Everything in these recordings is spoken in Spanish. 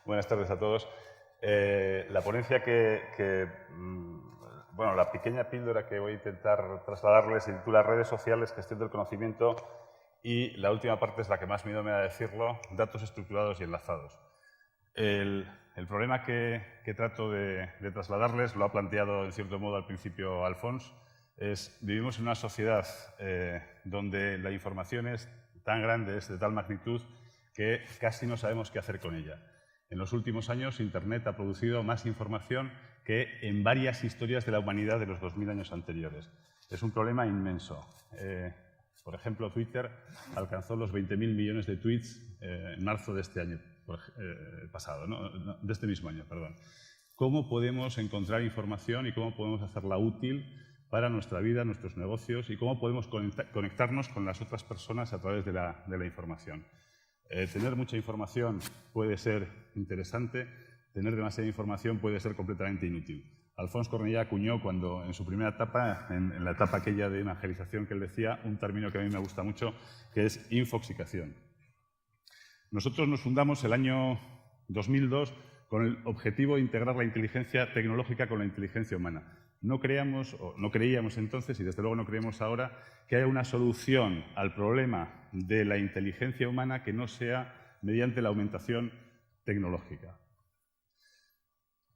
Buenas tardes a todos. La ponencia bueno, la pequeña píldora que voy a intentar trasladarles se titula Redes sociales, gestión del conocimiento, y la última parte es la que más miedo me da decirlo, datos estructurados y enlazados. El problema que trato de trasladarles, lo ha planteado en cierto modo al principio Alfons, es vivimos en una sociedad donde la información es tan grande, es de tal magnitud, que casi no sabemos qué hacer con ella. En los últimos años, Internet ha producido más información que en varias historias de la humanidad de los 2000 años anteriores. Es un problema inmenso. Por ejemplo, Twitter alcanzó los 20.000 millones de tweets en marzo de este año pasado, de este mismo año, perdón. ¿Cómo podemos encontrar información y cómo podemos hacerla útil para nuestra vida, nuestros negocios, y cómo podemos conectarnos con las otras personas a través de la información? Tener mucha información puede ser interesante, tener demasiada información puede ser completamente inútil. Alfons Cornellà acuñó cuando, en su primera etapa, en la etapa aquella de evangelización que él decía, un término que a mí me gusta mucho, que es infoxicación. Nosotros nos fundamos el año 2002 con el objetivo de integrar la inteligencia tecnológica con la inteligencia humana. No creíamos entonces, y desde luego no creemos ahora, que haya una solución al problema de la inteligencia humana que no sea mediante la aumentación tecnológica.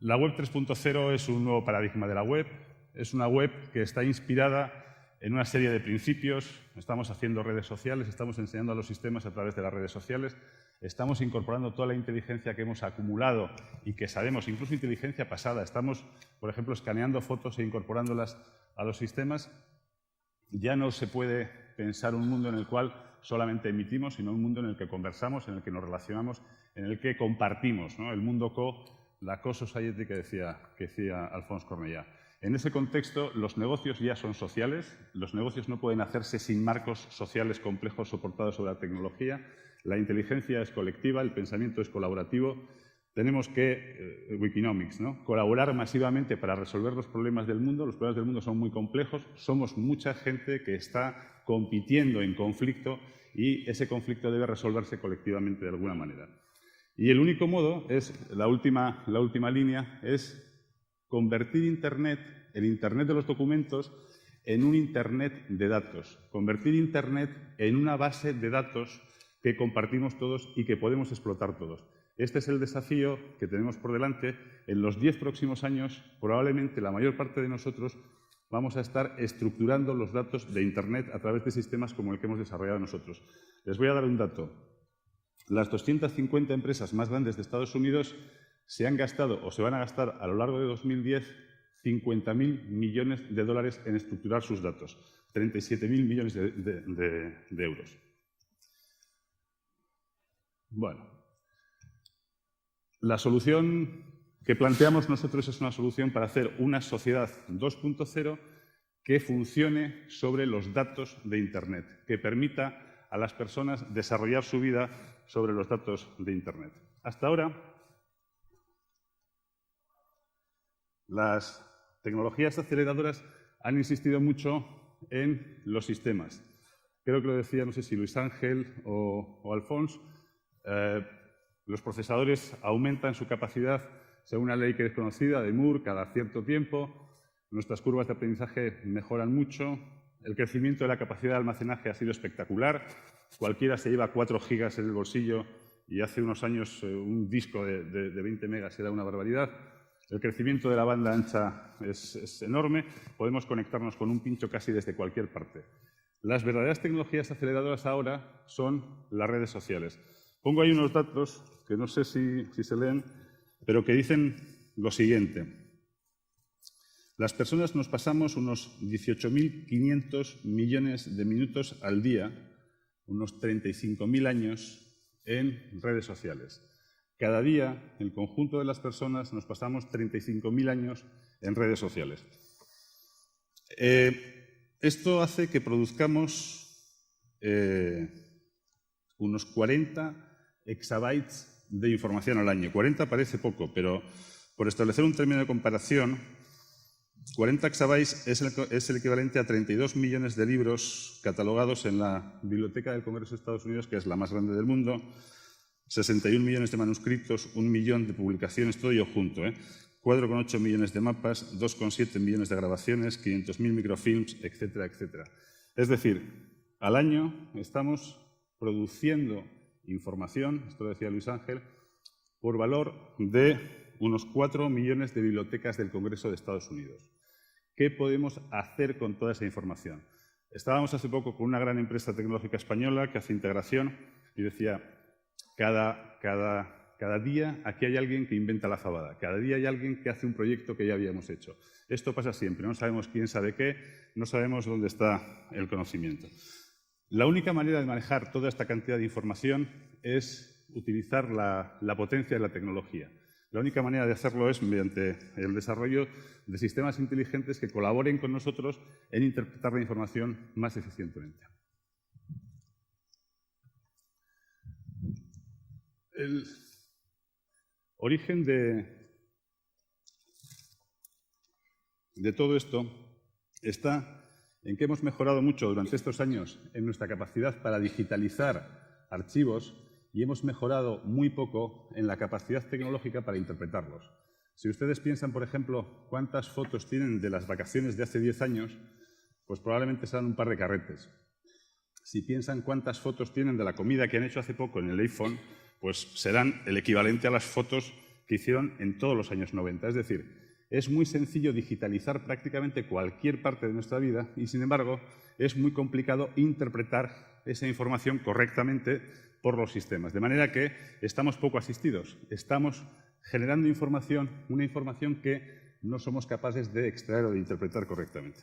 La web 3.0 es un nuevo paradigma de la web. Es una web que está inspirada en una serie de principios. Estamos haciendo redes sociales, estamos enseñando a los sistemas a través de las redes sociales. Estamos incorporando toda la inteligencia que hemos acumulado y que sabemos, incluso inteligencia pasada. Estamos, por ejemplo, escaneando fotos e incorporándolas a los sistemas. Ya no se puede pensar un mundo en el cual solamente emitimos, sino un mundo en el que conversamos, en el que nos relacionamos, en el que compartimos, ¿no? El mundo la co-society que decía Alfons Cornellà. En ese contexto, los negocios ya son sociales. Los negocios no pueden hacerse sin marcos sociales complejos soportados sobre la tecnología. La inteligencia es colectiva, el pensamiento es colaborativo. Tenemos que, Wikinomics, ¿no?, colaborar masivamente para resolver los problemas del mundo. Los problemas del mundo son muy complejos. Somos mucha gente que está compitiendo en conflicto y ese conflicto debe resolverse colectivamente de alguna manera. Y el único modo es, la última línea, es convertir Internet, el Internet de los documentos, en un Internet de datos. Convertir Internet en una base de datos que compartimos todos y que podemos explotar todos. Este es el desafío que tenemos por delante. En los 10 próximos años, probablemente la mayor parte de nosotros vamos a estar estructurando los datos de Internet a través de sistemas como el que hemos desarrollado nosotros. Les voy a dar un dato. Las 250 empresas más grandes de Estados Unidos se han gastado o se van a gastar a lo largo de 2010 50.000 millones de dólares en estructurar sus datos, 37.000 millones de euros. Bueno, la solución que planteamos nosotros es una solución para hacer una sociedad 2.0 que funcione sobre los datos de Internet, que permita a las personas desarrollar su vida sobre los datos de Internet. Hasta ahora, las tecnologías aceleradoras han insistido mucho en los sistemas. Creo que lo decía, no sé si Luis Ángel o Alfons, los procesadores aumentan su capacidad según una ley que es conocida, de Moore, cada cierto tiempo. Nuestras curvas de aprendizaje mejoran mucho. El crecimiento de la capacidad de almacenaje ha sido espectacular. Cualquiera se lleva 4 gigas en el bolsillo y hace unos años un disco de 20 megas era una barbaridad. El crecimiento de la banda ancha es enorme. Podemos conectarnos con un pincho casi desde cualquier parte. Las verdaderas tecnologías aceleradoras ahora son las redes sociales. Pongo ahí unos datos que no sé si se leen, pero que dicen lo siguiente. Las personas nos pasamos unos 18.500 millones de minutos al día, unos 35.000 años, en redes sociales. Cada día, el conjunto de las personas nos pasamos 35.000 años en redes sociales. Esto hace que produzcamos unos 40 exabytes de información al año. 40 parece poco, pero por establecer un término de comparación, 40 exabytes es el equivalente a 32 millones de libros catalogados en la Biblioteca del Congreso de Estados Unidos, que es la más grande del mundo. 61 millones de manuscritos, 1 millón de publicaciones, todo ello junto, 4,8 millones de mapas, 2,7 millones de grabaciones, 500.000 microfilms, etcétera, etcétera. Es decir, al año estamos produciendo información, esto lo decía Luis Ángel, por valor de unos 4 millones de bibliotecas del Congreso de Estados Unidos. ¿Qué podemos hacer con toda esa información? Estábamos hace poco con una gran empresa tecnológica española que hace integración y decía, cada día aquí hay alguien que inventa la fabada, cada día hay alguien que hace un proyecto que ya habíamos hecho. Esto pasa siempre, no sabemos quién sabe qué, no sabemos dónde está el conocimiento. La única manera de manejar toda esta cantidad de información es utilizar la potencia de la tecnología. La única manera de hacerlo es mediante el desarrollo de sistemas inteligentes que colaboren con nosotros en interpretar la información más eficientemente. El origen de todo esto está en que hemos mejorado mucho durante estos años en nuestra capacidad para digitalizar archivos y hemos mejorado muy poco en la capacidad tecnológica para interpretarlos. Si ustedes piensan, por ejemplo, cuántas fotos tienen de las vacaciones de hace 10 años, pues probablemente serán un par de carretes. Si piensan cuántas fotos tienen de la comida que han hecho hace poco en el iPhone, pues serán el equivalente a las fotos que hicieron en todos los años 90. Es decir, es muy sencillo digitalizar prácticamente cualquier parte de nuestra vida y, sin embargo, es muy complicado interpretar esa información correctamente por los sistemas. De manera que estamos poco asistidos. Estamos generando información, una información que no somos capaces de extraer o de interpretar correctamente.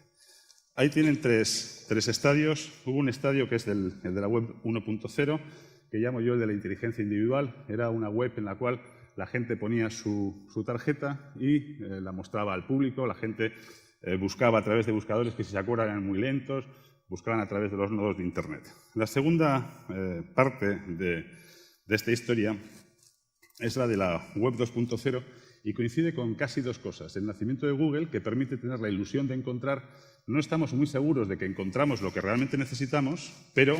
Ahí tienen tres estadios. Hubo un estadio que es el de la web 1.0, que llamo yo el de la inteligencia individual. Era una web en la cual la gente ponía su tarjeta y la mostraba al público. La gente buscaba a través de buscadores que, si se acuerdan, eran muy lentos, buscaban a través de los nodos de Internet. La segunda parte de esta historia es la de la web 2.0 y coincide con casi dos cosas. El nacimiento de Google, que permite tener la ilusión de encontrar. No estamos muy seguros de que encontramos lo que realmente necesitamos, pero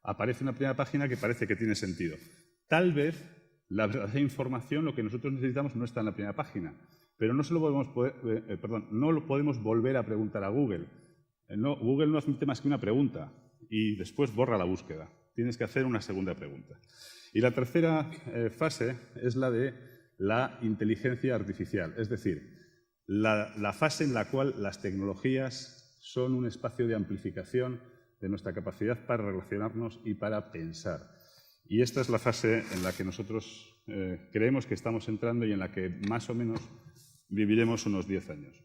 aparece una primera página que parece que tiene sentido. Tal vez la verdadera información, lo que nosotros necesitamos, no está en la primera página, pero no lo podemos volver a preguntar a Google. Google no admite más que una pregunta y después borra la búsqueda. Tienes que hacer una segunda pregunta. Y la tercera fase es la de la inteligencia artificial, es decir, la fase en la cual las tecnologías son un espacio de amplificación de nuestra capacidad para relacionarnos y para pensar. Y esta es la fase en la que nosotros creemos que estamos entrando y en la que más o menos viviremos unos 10 años.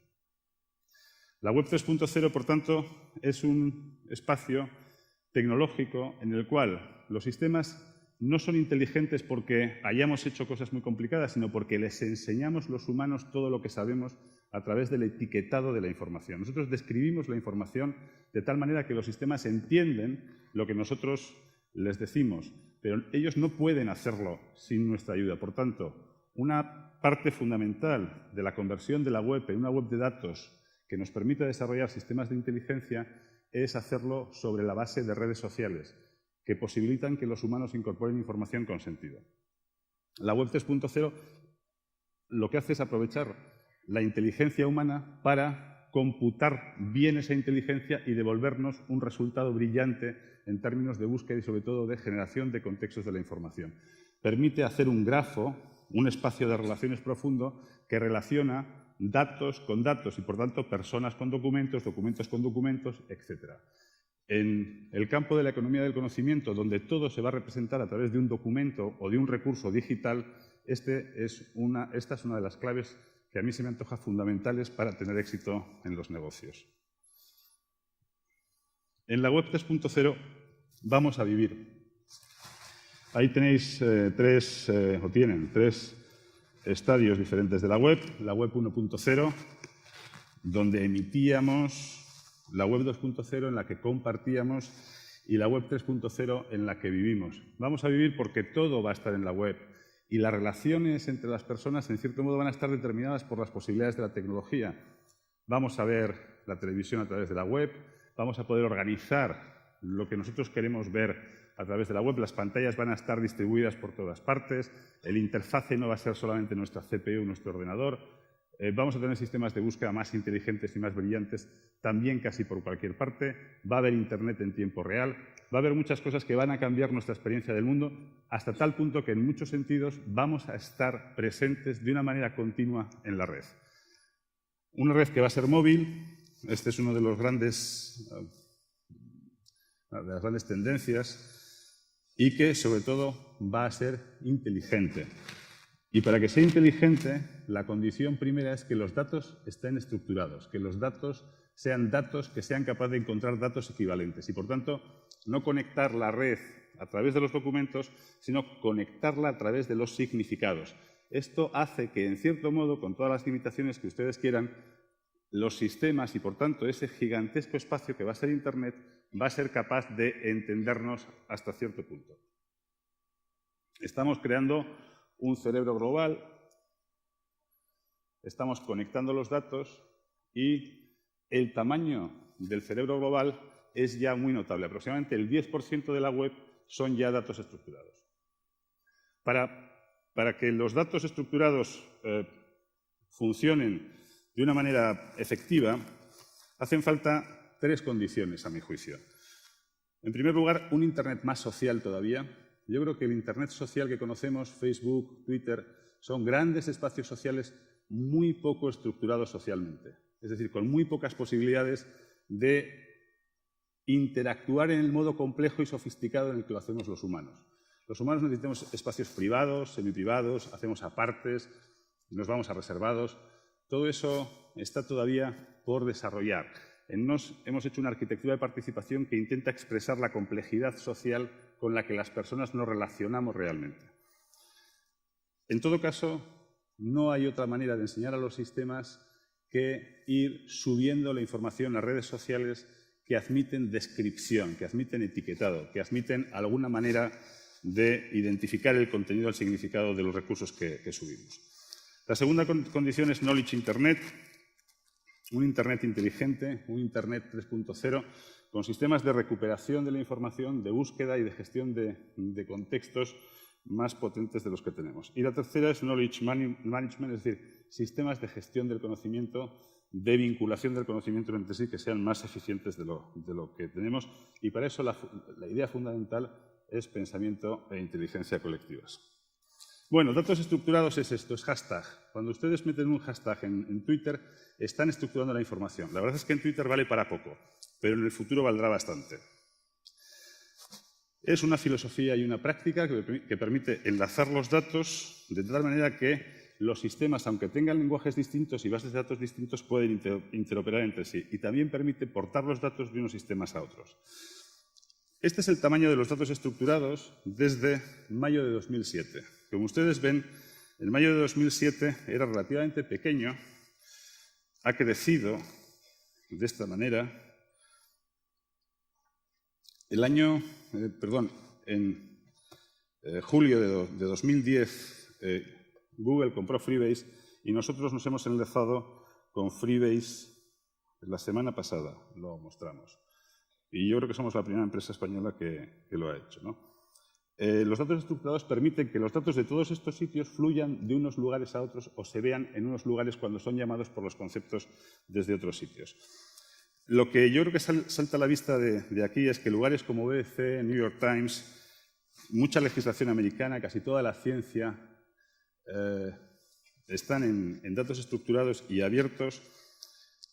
La web 3.0, por tanto, es un espacio tecnológico en el cual los sistemas no son inteligentes porque hayamos hecho cosas muy complicadas, sino porque les enseñamos los humanos todo lo que sabemos a través del etiquetado de la información. Nosotros describimos la información de tal manera que los sistemas entienden lo que nosotros les decimos, pero ellos no pueden hacerlo sin nuestra ayuda. Por tanto, una parte fundamental de la conversión de la web en una web de datos que nos permita desarrollar sistemas de inteligencia es hacerlo sobre la base de redes sociales que posibilitan que los humanos incorporen información con sentido. La web 3.0 lo que hace es aprovechar la inteligencia humana para computar bien esa inteligencia y devolvernos un resultado brillante en términos de búsqueda y, sobre todo, de generación de contextos de la información. Permite hacer un grafo, un espacio de relaciones profundo que relaciona datos con datos y, por tanto, personas con documentos, documentos con documentos, etc. En el campo de la economía del conocimiento, donde todo se va a representar a través de un documento o de un recurso digital, esta es una de las claves que a mí se me antoja fundamentales para tener éxito en los negocios. En la web 3.0 vamos a vivir. Ahí tenéis tres estadios diferentes de la web. La web 1.0, donde emitíamos; la web 2.0, en la que compartíamos; y la web 3.0, en la que vivimos. Vamos a vivir porque todo va a estar en la web y las relaciones entre las personas, en cierto modo, van a estar determinadas por las posibilidades de la tecnología. Vamos a ver la televisión a través de la web, vamos a poder organizar lo que nosotros queremos ver a través de la web. Las pantallas van a estar distribuidas por todas partes. El interfase no va a ser solamente nuestra CPU, nuestro ordenador. Vamos a tener sistemas de búsqueda más inteligentes y más brillantes también casi por cualquier parte. Va a haber Internet en tiempo real. Va a haber muchas cosas que van a cambiar nuestra experiencia del mundo hasta tal punto que en muchos sentidos vamos a estar presentes de una manera continua en la red. Una red que va a ser móvil. Este es uno de las grandes tendencias y que sobre todo va a ser inteligente. Y para que sea inteligente, la condición primera es que los datos estén estructurados, que los datos que sean capaces de encontrar datos equivalentes y, por tanto, no conectar la red a través de los documentos, sino conectarla a través de los significados. Esto hace que, en cierto modo, con todas las limitaciones que ustedes quieran, los sistemas y, por tanto, ese gigantesco espacio que va a ser Internet va a ser capaz de entendernos hasta cierto punto. Estamos creando un cerebro global, estamos conectando los datos y el tamaño del cerebro global es ya muy notable. Aproximadamente el 10% de la web son ya datos estructurados. Para que los datos estructurados funcionen de una manera efectiva, hacen falta 3 condiciones, a mi juicio. En primer lugar, un Internet más social todavía. Yo creo que el Internet social que conocemos, Facebook, Twitter, son grandes espacios sociales muy poco estructurados socialmente. Es decir, con muy pocas posibilidades de interactuar en el modo complejo y sofisticado en el que lo hacemos los humanos. Los humanos necesitamos espacios privados, semiprivados, hacemos apartes, nos vamos a reservados. Todo eso está todavía por desarrollar. Hemos hecho una arquitectura de participación que intenta expresar la complejidad social con la que las personas nos relacionamos realmente. En todo caso, no hay otra manera de enseñar a los sistemas que ir subiendo la información a redes sociales que admiten descripción, que admiten etiquetado, que admiten alguna manera de identificar el contenido, el significado de los recursos que subimos. La segunda condición es Knowledge Internet, un Internet inteligente, un Internet 3.0, con sistemas de recuperación de la información, de búsqueda y de gestión de contextos más potentes de los que tenemos. Y la tercera es Knowledge Management, es decir, sistemas de gestión del conocimiento, de vinculación del conocimiento entre sí, que sean más eficientes de lo que tenemos. Y para eso la idea fundamental es pensamiento e inteligencia colectivas. Bueno, datos estructurados es esto, es hashtag. Cuando ustedes meten un hashtag en Twitter, están estructurando la información. La verdad es que en Twitter vale para poco, pero en el futuro valdrá bastante. Es una filosofía y una práctica que permite enlazar los datos de tal manera que los sistemas, aunque tengan lenguajes distintos y bases de datos distintos, pueden interoperar entre sí. Y también permite portar los datos de unos sistemas a otros. Este es el tamaño de los datos estructurados desde mayo de 2007. Como ustedes ven, en mayo de 2007 era relativamente pequeño, ha crecido de esta manera. En julio de 2010, Google compró Freebase y nosotros nos hemos enlazado con Freebase la semana pasada, lo mostramos. Y yo creo que somos la primera empresa española que lo ha hecho, ¿no? Los datos estructurados permiten que los datos de todos estos sitios fluyan de unos lugares a otros o se vean en unos lugares cuando son llamados por los conceptos desde otros sitios. Lo que yo creo que salta a la vista de aquí es que lugares como BBC, New York Times, mucha legislación americana, casi toda la ciencia, están en datos estructurados y abiertos,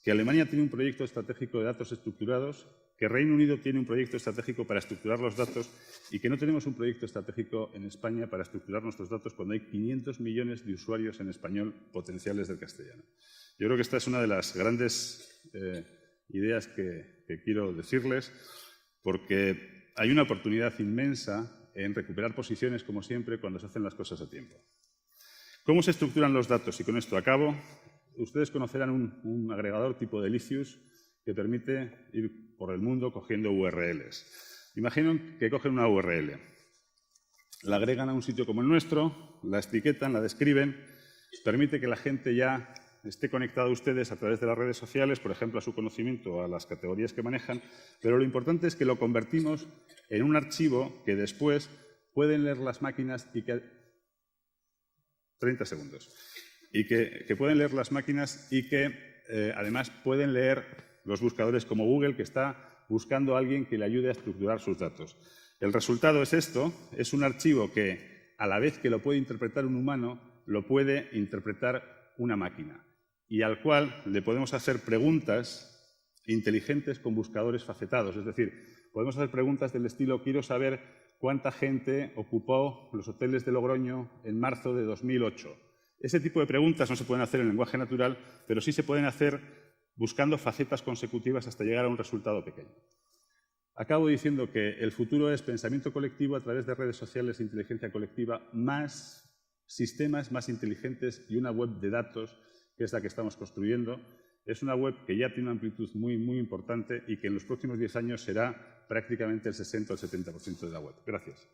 que Alemania tiene un proyecto estratégico de datos estructurados, que Reino Unido tiene un proyecto estratégico para estructurar los datos y que no tenemos un proyecto estratégico en España para estructurar nuestros datos cuando hay 500 millones de usuarios en español potenciales del castellano. Yo creo que esta es una de las grandes ideas que quiero decirles, porque hay una oportunidad inmensa en recuperar posiciones, como siempre, cuando se hacen las cosas a tiempo. ¿Cómo se estructuran los datos? Y con esto acabo. Ustedes conocerán un agregador tipo Delicious que permite ir por el mundo cogiendo URLs. Imaginen que cogen una URL, la agregan a un sitio como el nuestro, la etiquetan, la describen, permite que la gente ya esté conectado a ustedes a través de las redes sociales, por ejemplo, a su conocimiento, a las categorías que manejan, pero lo importante es que lo convertimos en un archivo que después pueden leer las máquinas y que... 30 segundos. Y que pueden leer las máquinas y que además pueden leer los buscadores como Google, que está buscando a alguien que le ayude a estructurar sus datos. El resultado es esto, es un archivo que, a la vez que lo puede interpretar un humano, lo puede interpretar una máquina y al cual le podemos hacer preguntas inteligentes con buscadores facetados. Es decir, podemos hacer preguntas del estilo: quiero saber cuánta gente ocupó los hoteles de Logroño en marzo de 2008. Ese tipo de preguntas no se pueden hacer en lenguaje natural, pero sí se pueden hacer buscando facetas consecutivas hasta llegar a un resultado pequeño. Acabo diciendo que el futuro es pensamiento colectivo a través de redes sociales e inteligencia colectiva, más sistemas más inteligentes y una web de datos, que es la que estamos construyendo. Es una web que ya tiene una amplitud muy, muy importante y que en los próximos 10 años será prácticamente el 60 o el 70% de la web. Gracias.